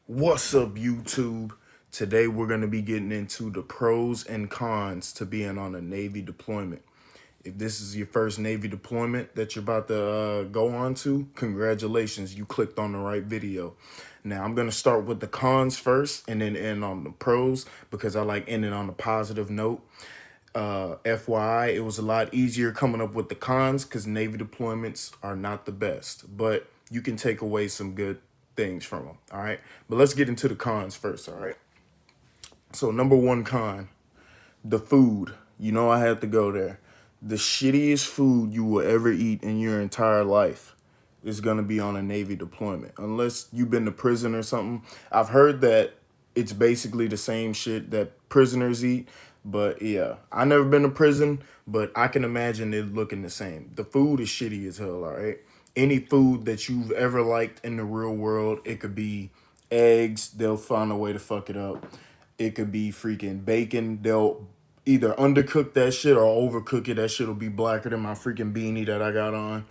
What's up, YouTube? Today we're going to be getting into the pros and cons to being on a Navy deployment. If this is your first Navy deployment that you're about to go on to, congratulations, you clicked on the right video. Now I'm going to start with the cons first and then end on the pros because I like ending on a positive note. FYI, it was a lot easier coming up with the cons because Navy deployments are not the best, but you can take away some good things from them. All right. But let's get into the cons first. All right. So, number one con, the food. You know, I had to go there. The shittiest food you will ever eat in your entire life is going to be on a Navy deployment. Unless you've been to prison or something. I've heard that it's basically the same shit that prisoners eat. But yeah, I never been to prison, but I can imagine it looking the same. The food is shitty as hell, all right? Any food that you've ever liked in the real world, it could be eggs, they'll find a way to fuck it up. It could be freaking bacon, they'll either undercook that shit or overcook it. That shit'll be blacker than my freaking beanie that I got on.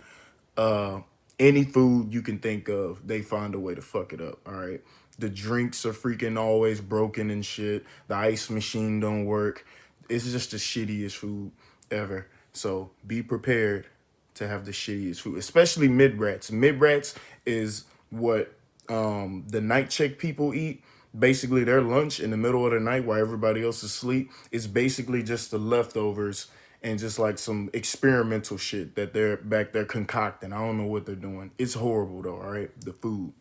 Uh, any food you can think of, they find a way to fuck it up. All right. The drinks are freaking always broken and shit. The ice machine don't work. It's just the shittiest food ever. So be prepared to have the shittiest food, especially mid rats. Mid rats is what the night check people eat. Basically, their lunch in the middle of the night while everybody else is asleep is basically just the leftovers and just like some experimental shit that they're back there concocting. I don't know what they're doing. It's horrible though, all right? The food.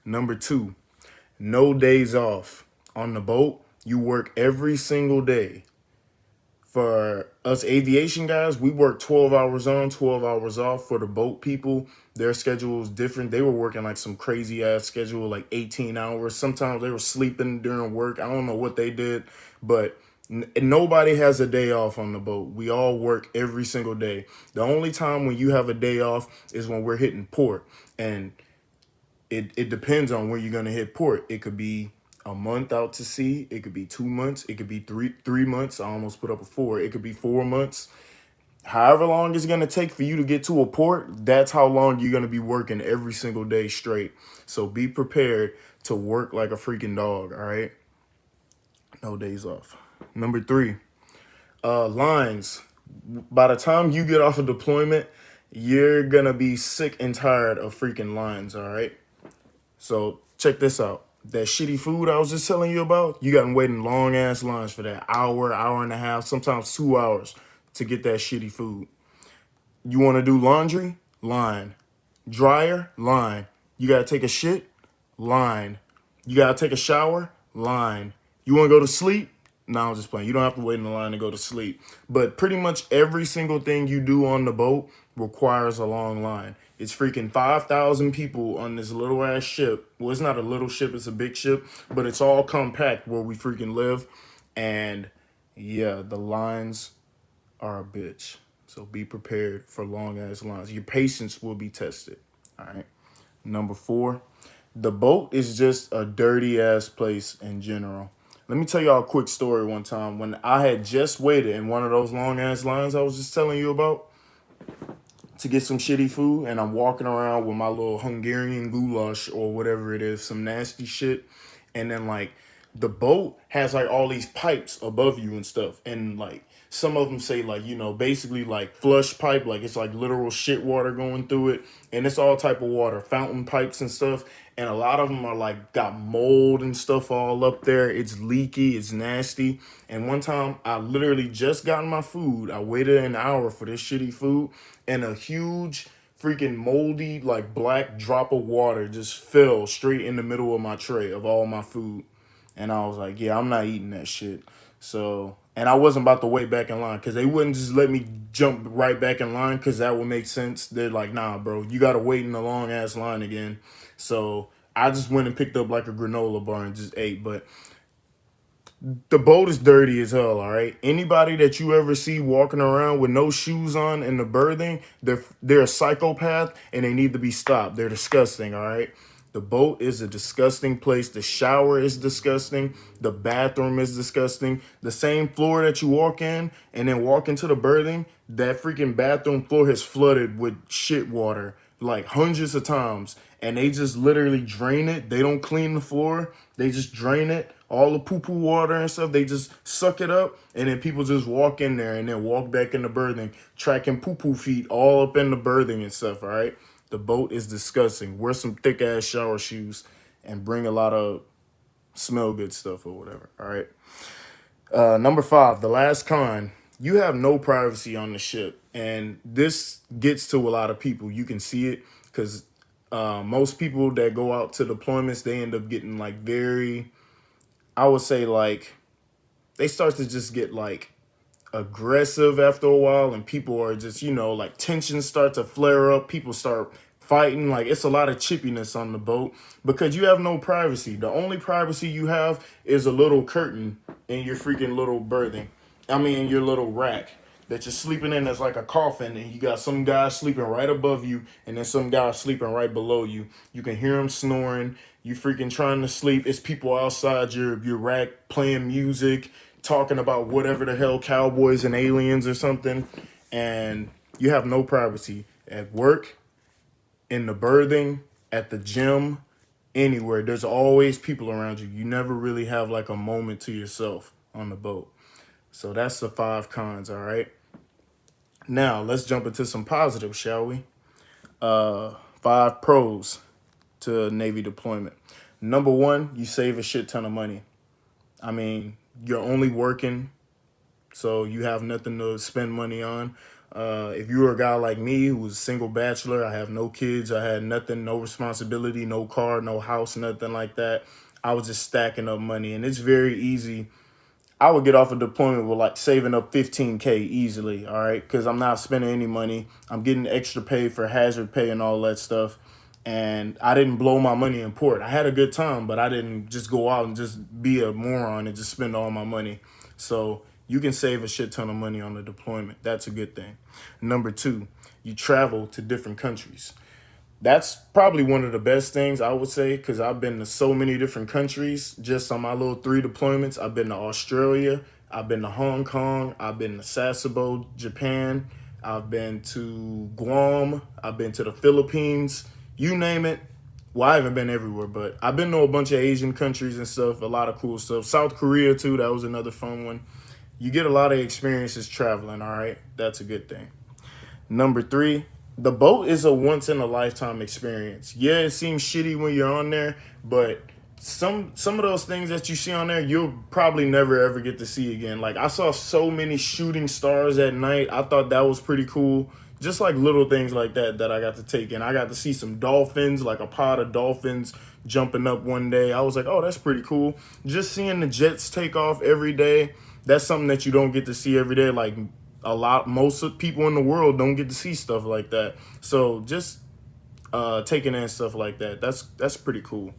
Number two, no days off. On the boat, you work every single day. For us aviation guys, we work 12 hours on, 12 hours off. For the boat people, their schedule is different. They were working like some crazy ass schedule, like 18 hours. Sometimes they were sleeping during work. I don't know what they did, but nobody has a day off on the boat. We all work every single day. The only time when you have a day off is when we're hitting port. And it depends on where you're gonna hit port. It could be a month out to sea. It could be 2 months. It could be three months. I almost put up a four. It could be 4 months. However long it's gonna take for you to get to a port, that's how long you're gonna be working every single day straight. So be prepared to work like a freaking dog. All right, no days off. Number three, lines. By the time you get off of deployment, you're gonna be sick and tired of freaking lines. All right. So check this out. That shitty food I was just telling you about, you got to wait in long ass lines for that hour, hour and a half, sometimes 2 hours to get that shitty food. You want to do laundry? Line. Dryer? Line. You got to take a shit? Line. You got to take a shower? Line. You want to go to sleep? No, I'm just playing. You don't have to wait in the line to go to sleep. But pretty much every single thing you do on the boat requires a long line. It's freaking 5,000 people on this little ass ship. Well, it's not a little ship, it's a big ship, but it's all compact where we freaking live. And yeah, the lines are a bitch. So be prepared for long ass lines. Your patience will be tested. All right. Number four, the boat is just a dirty ass place in general. Let me tell y'all a quick story one time when I had just waited in one of those long ass lines I was just telling you about to get some shitty food, and I'm walking around with my little Hungarian goulash or whatever it is, some nasty shit. And then like the boat has like all these pipes above you and stuff. And like some of them say like, basically like flush pipe, like it's like literal shit water going through it. And it's all type of water, fountain pipes and stuff. And a lot of them are like got mold and stuff all up there. It's leaky, it's nasty. And one time I literally just gotten my food. I waited an hour for this shitty food, and a huge freaking moldy like black drop of water just fell straight in the middle of my tray of all my food. And I was like, yeah, I'm not eating that shit. So, and I wasn't about to wait back in line because they wouldn't just let me jump right back in line because that would make sense. They're like, nah, bro, you got to wait in the long ass line again. So I just went and picked up like a granola bar and just ate. But the boat is dirty as hell, all right? Anybody that you ever see walking around with no shoes on in the berthing, they're a psychopath and they need to be stopped. They're disgusting, all right? The boat is a disgusting place. The shower is disgusting. The bathroom is disgusting. The same floor that you walk in and then walk into the berthing, that freaking bathroom floor has flooded with shit water like hundreds of times, and they just literally drain it. They don't clean the floor. They just drain it. All the poo-poo water and stuff, they just suck it up, and then people just walk in there and then walk back in the berthing, tracking poo-poo feet all up in the berthing and stuff, all right? The boat is disgusting. Wear some thick-ass shower shoes and bring a lot of smell good stuff or whatever, all right? Number 5, the last con, you have no privacy on the ship. And this gets to a lot of people. You can see it because most people that go out to deployments, they end up getting like very, I would say like, they start to just get like aggressive after a while, and people are just, you know, like tensions start to flare up. People start fighting. Like it's a lot of chippiness on the boat because you have no privacy. The only privacy you have is a little curtain in your freaking little berthing. I mean, your little rack that you're sleeping in that's like a coffin, and you got some guy sleeping right above you and then some guy sleeping right below you. You can hear him snoring. You freaking trying to sleep. It's people outside your rack playing music, talking about whatever the hell, cowboys and aliens or something, and you have no privacy at work, in the berthing, at the gym, anywhere. There's always people around you. You never really have like a moment to yourself on the boat. So that's the 5 cons, all right? Now, let's jump into some positives, shall we? 5 pros to Navy deployment. Number 1, you save a shit ton of money. I mean, you're only working, so you have nothing to spend money on. If you were a guy like me who was a single bachelor, I have no kids, I had nothing, no responsibility, no car, no house, nothing like that. I was just stacking up money, and it's very easy. I would get off a deployment with like saving up 15K easily, all right? Because I'm not spending any money. I'm getting extra pay for hazard pay and all that stuff. And I didn't blow my money in port. I had a good time, but I didn't just go out and just be a moron and just spend all my money. So you can save a shit ton of money on the deployment. That's a good thing. Number 2, you travel to different countries. That's probably one of the best things I would say, because I've been to so many different countries just on my little 3 deployments. I've been to Australia, I've been to Hong Kong, I've been to Sasebo, Japan, I've been to Guam, I've been to the Philippines, you name it. Well, I haven't been everywhere, but I've been to a bunch of Asian countries and stuff, a lot of cool stuff. South Korea too, that was another fun one. You get a lot of experiences traveling, all right? That's a good thing. Number 3, the boat is a once in a lifetime experience. Yeah, it seems shitty when you're on there, but some of those things that you see on there, you'll probably never ever get to see again. Like I saw so many shooting stars at night. I thought that was pretty cool. Just like little things like that I got to take in. I got to see some dolphins, like a pod of dolphins jumping up one day. I was like, oh, that's pretty cool. Just seeing the jets take off every day, that's something that you don't get to see every day. Like most of people in the world don't get to see stuff like that. So just taking in stuff like that, that's pretty cool.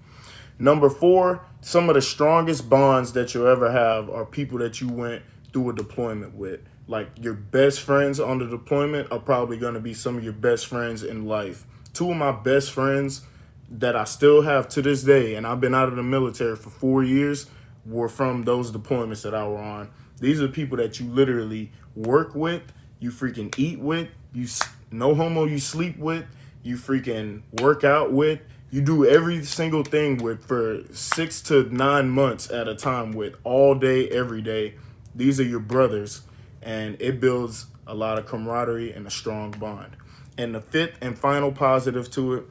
Number 4, some of the strongest bonds that you'll ever have are people that you went through a deployment with. Like your best friends on the deployment are probably going to be some of your best friends in life. 2 of my best friends that I still have to this day, and I've been out of the military for 4 years, were from those deployments that I were on. These are people that you literally work with, you freaking eat with, you no homo, you sleep with, you freaking work out with, you do every single thing with for 6 to 9 months at a time with, all day, every day. These are your brothers, and it builds a lot of camaraderie and a strong bond. And the 5th and final positive to it,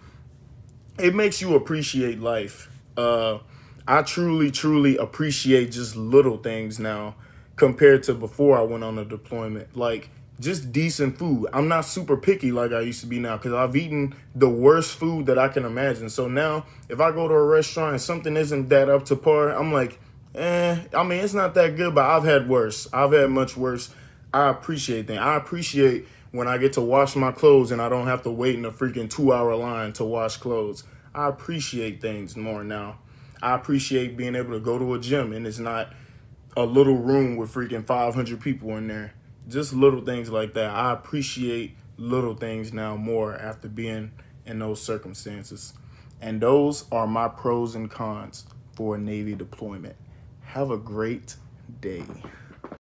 it makes you appreciate life. I truly appreciate just little things now compared to before I went on a deployment. Like just decent food. I'm not super picky like I used to be now because I've eaten the worst food that I can imagine. So now if I go to a restaurant and something isn't that up to par, I'm like, I mean, it's not that good, but I've had worse. I've had much worse. I appreciate that. I appreciate when I get to wash my clothes and I don't have to wait in a freaking 2-hour line to wash clothes. I appreciate things more now. I appreciate being able to go to a gym and it's not a little room with freaking 500 people in there. Just little things like that. I appreciate little things now more after being in those circumstances. And those are my pros and cons for a Navy deployment. Have a great day.